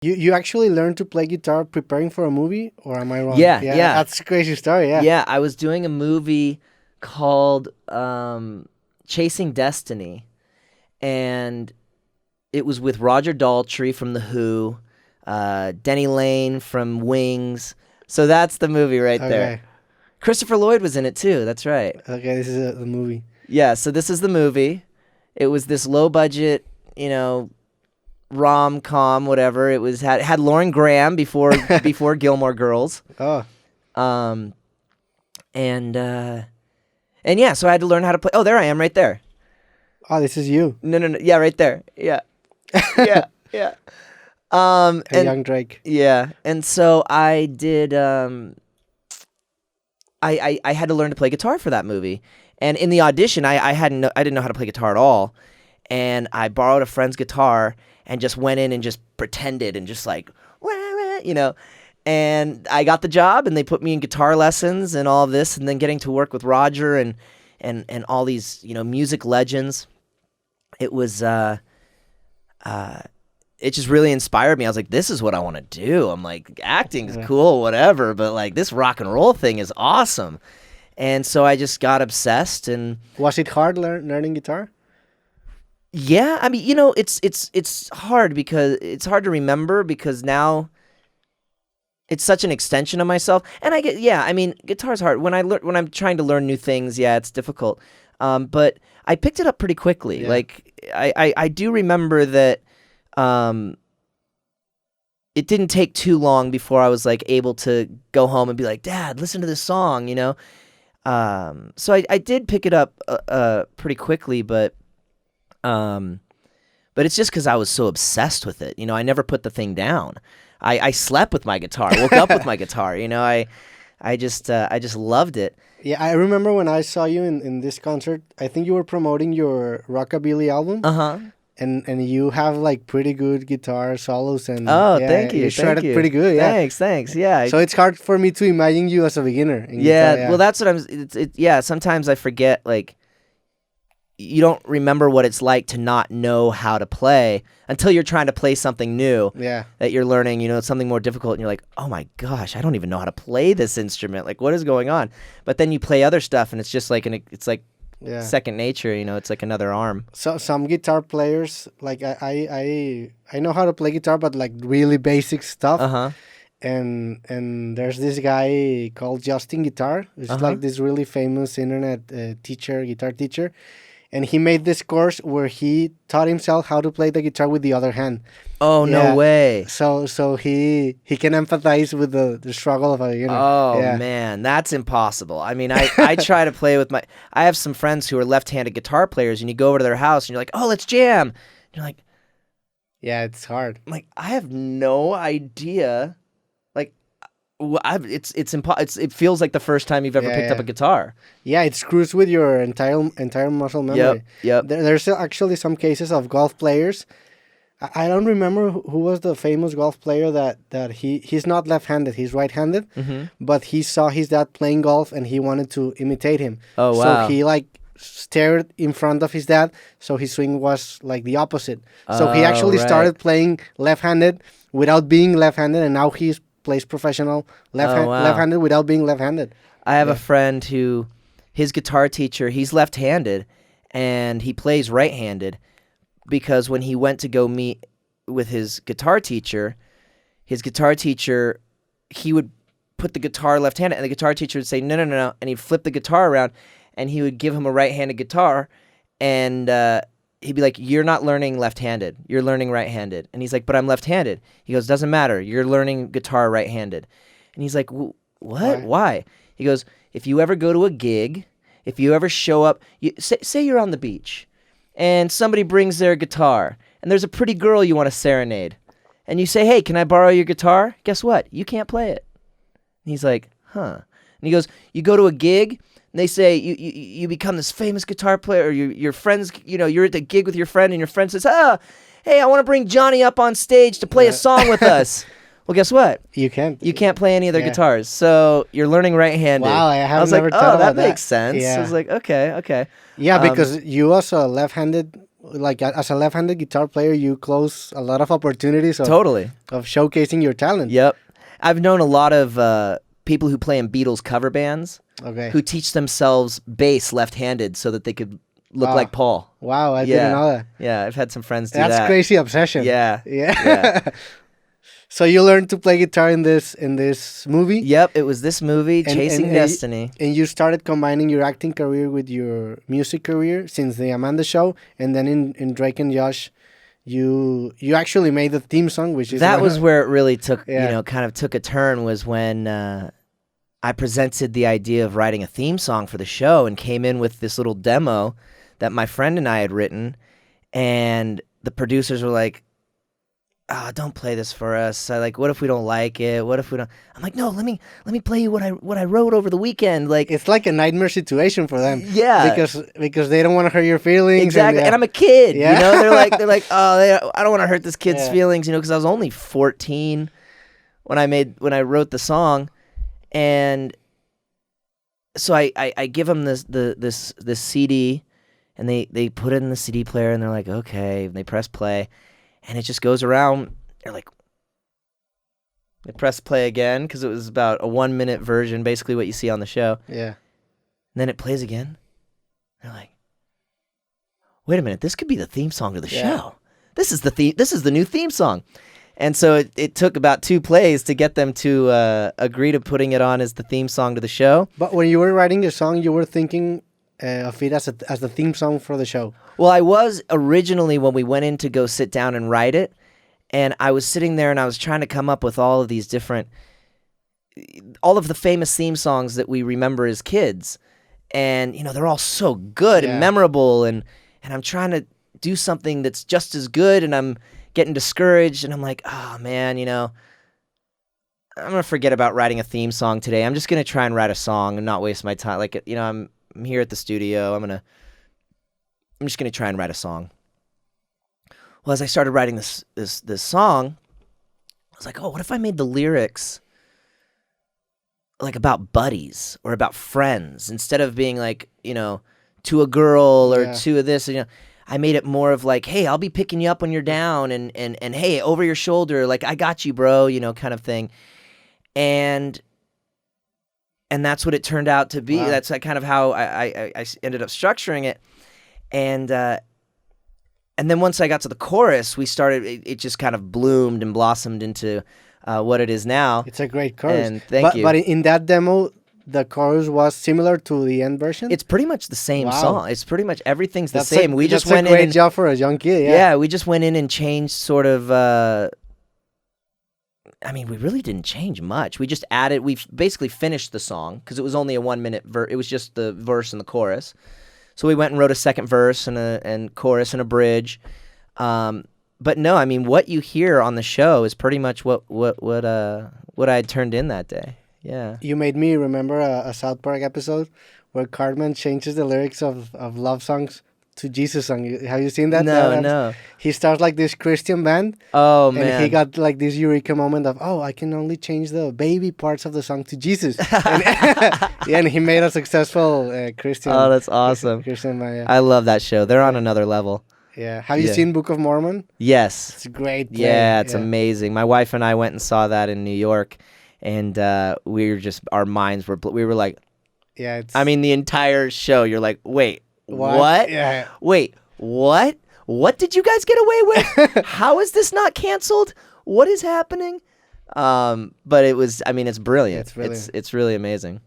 You actually learned to play guitar preparing for a movie, or am I wrong? Yeah. That's a crazy story. Yeah. Yeah, I was doing a movie called Chasing Destiny, and it was with Roger Daltrey from The Who, Denny Lane from Wings. So that's the movie right there. Okay. Christopher Lloyd was in it too. That's right. Okay. This is the movie. Yeah, so this is the movie. It was this low budget, rom-com, whatever. It was had Lauren Graham before Gilmore Girls. Oh. And yeah, so I had to learn how to play. Oh, there I am right there. Oh, this is you. No. Yeah, right there. Yeah. Yeah. A young Drake. Yeah. And so I did I had to learn to play guitar for that movie. And in the audition, I didn't know how to play guitar at all. And I borrowed a friend's guitar and just went in and just pretended and just like, and I got the job, and they put me in guitar lessons and all of this, and then getting to work with Roger and all these, music legends. It was, it just really inspired me. I was like, this is what I want to do. I'm like, acting is cool, whatever, but like this rock and roll thing is awesome. And so I just got obsessed. And was it hard learning guitar? Yeah, I mean, it's hard because it's hard to remember because now it's such an extension of myself. And guitar's hard. When I'm trying to learn new things, yeah, it's difficult. But I picked it up pretty quickly. Yeah. Like I do remember that it didn't take too long before I was like able to go home and be like, Dad, listen to this song, So I did pick it up pretty quickly, but it's just because I was so obsessed with it. I never put the thing down. I slept with my guitar, woke up with my guitar. I just loved it. Yeah, I remember when I saw you in this concert. I think you were promoting your rockabilly album. And you have like pretty good guitar solos and thank you. You shredded pretty good. Yeah. Thanks. Yeah. So it's hard for me to imagine you as a beginner. Well, that's what I'm. Sometimes I forget like. You don't remember what it's like to not know how to play until you're trying to play something new that you're learning, something more difficult, and you're like, oh my gosh, I don't even know how to play this instrument. Like, what is going on? But then you play other stuff, and it's just like, second nature, it's like another arm. So some guitar players, like I know how to play guitar, but like really basic stuff. And there's this guy called Justin Guitar. He's like this really famous internet guitar teacher. And he made this course where he taught himself how to play the guitar with the other hand. Oh, no way. So he can empathize with the struggle of man, that's impossible. I mean, I try to play with I have some friends who are left-handed guitar players, and you go over to their house and you're like, oh, let's jam. And you're like, yeah, it's hard. I'm like, I have no idea. It feels like the first time you've ever picked up a guitar. Yeah, it screws with your entire muscle memory. Yep. There's actually some cases of golf players. I don't remember who was the famous golf player that he's not left-handed, he's right-handed, but he saw his dad playing golf and he wanted to imitate him. Oh, wow. So he like stared in front of his dad, so his swing was like the opposite. So he actually started playing left-handed without being left-handed, and now he's plays professional left-handed without being left-handed. I have a friend who, his guitar teacher, he's left-handed, and he plays right-handed because when he went to go meet with his guitar teacher, he would put the guitar left-handed, and the guitar teacher would say, no, and he'd flip the guitar around, and he would give him a right-handed guitar, and he'd be like, you're not learning left-handed. You're learning right-handed. And he's like, but I'm left-handed. He goes, doesn't matter. You're learning guitar right-handed. And he's like, what? Why? He goes, if you ever go to a gig, if you ever show up, say you're on the beach, and somebody brings their guitar, and there's a pretty girl you want to serenade, and you say, hey, can I borrow your guitar? Guess what? You can't play it. And he's like, huh. And he goes, you go to a gig, and they say you become this famous guitar player, or your friends, you're at the gig with your friend, and your friend says, hey, I want to bring Johnny up on stage to play a song with us. Well, guess what? You can't play any of their guitars, so you're learning right-handed. Wow, I was never like, thought about that. Makes sense. Yeah. I was like, okay. Yeah, because you also left-handed, like as a left-handed guitar player, you close a lot of opportunities Totally. of showcasing your talent. Yep. I've known a lot of people who play in Beatles cover bands Okay. who teach themselves bass left-handed so that they could look like Paul. Wow, I didn't know that. Yeah, I've had some friends do that. That's crazy obsession. Yeah. Yeah. So you learned to play guitar in this movie? Yep, it was this movie, Chasing Destiny. And you started combining your acting career with your music career since the Amanda Show, and then in Drake and Josh, you actually made the theme song, which is that was where it really took Yeah. kind of took a turn, was when I presented the idea of writing a theme song for the show and came in with this little demo that my friend and I had written, and the producers were like, "Oh, don't play this for us. What if we don't like it? What if we don't?" I'm like, "No, let me play you what I wrote over the weekend." Like, It's like a nightmare situation for them. Yeah. Because they don't want to hurt your feelings. exactly. And, And I'm a kid, Yeah. They're like, "Oh, I don't want to hurt this kid's Yeah. feelings," because I was only 14 when I wrote the song, and so I give them this CD, and they put it in the CD player, and they're like, "Okay," and they press play. And it just goes around. They're like, they press play again because it was about a 1-minute version, basically what you see on the show. yeah. And then it plays again. They're like, "Wait a minute, this could be the theme song to the Yeah. show. This is the new theme song." And so it took about 2 plays to get them to agree to putting it on as the theme song to the show. But when you were writing the song, you were thinking of it as the theme song for the show. Well, I was originally when we went in to go sit down and write it, and I was sitting there and I was trying to come up with all of the famous theme songs that we remember as kids. And, they're all so good Yeah. and memorable, and I'm trying to do something that's just as good, and I'm getting discouraged, and I'm like, "Oh, man, I'm going to forget about writing a theme song today. I'm just going to try and write a song and not waste my time. Like, I'm here at the studio. I'm just going to try and write a song." Well, as I started writing this song, I was like, "Oh, what if I made the lyrics like about buddies or about friends instead of being like, to a girl or Yeah. to this, I made it more of like, 'Hey, I'll be picking you up when you're down, and hey, over your shoulder, like, I got you, bro,' kind of thing." And that's what it turned out to be. Wow. That's kind of how I ended up structuring it. And then once I got to the chorus, it just kind of bloomed and blossomed into what it is now. It's a great chorus. And thank you. But in that demo, the chorus was similar to the end version? It's pretty much the same Wow. song. It's pretty much everything's the That's same. We just went a great in. job for a young kid. Yeah, we just went in and changed sort of. We really didn't change much. We just added. We basically finished the song because it was only a 1-minute verse. It was just the verse and the chorus. So we went and wrote a second verse and chorus and a bridge. But no, what you hear on the show is pretty much what I had turned in that day. Yeah. You made me remember a South Park episode where Cartman changes the lyrics of love songs to Jesus song. Have you seen that? No. He starts like this Christian band. Oh, And man. he got like this eureka moment of, I can only change the baby parts of the song to Jesus. and he made a successful Christian. Oh, that's awesome. Christian band, yeah. I love that show. They're on another level. Yeah. Have you Yeah. seen Book of Mormon? Yes. It's a great play. Yeah, it's amazing. My wife and I went and saw that in New York, and our minds we were like, Yeah. It's, the entire show, you're like, wait, what? Yeah. Wait, what? What did you guys get away with? How is this not canceled? What is happening? But it was, it's brilliant. It's brilliant. It's really amazing.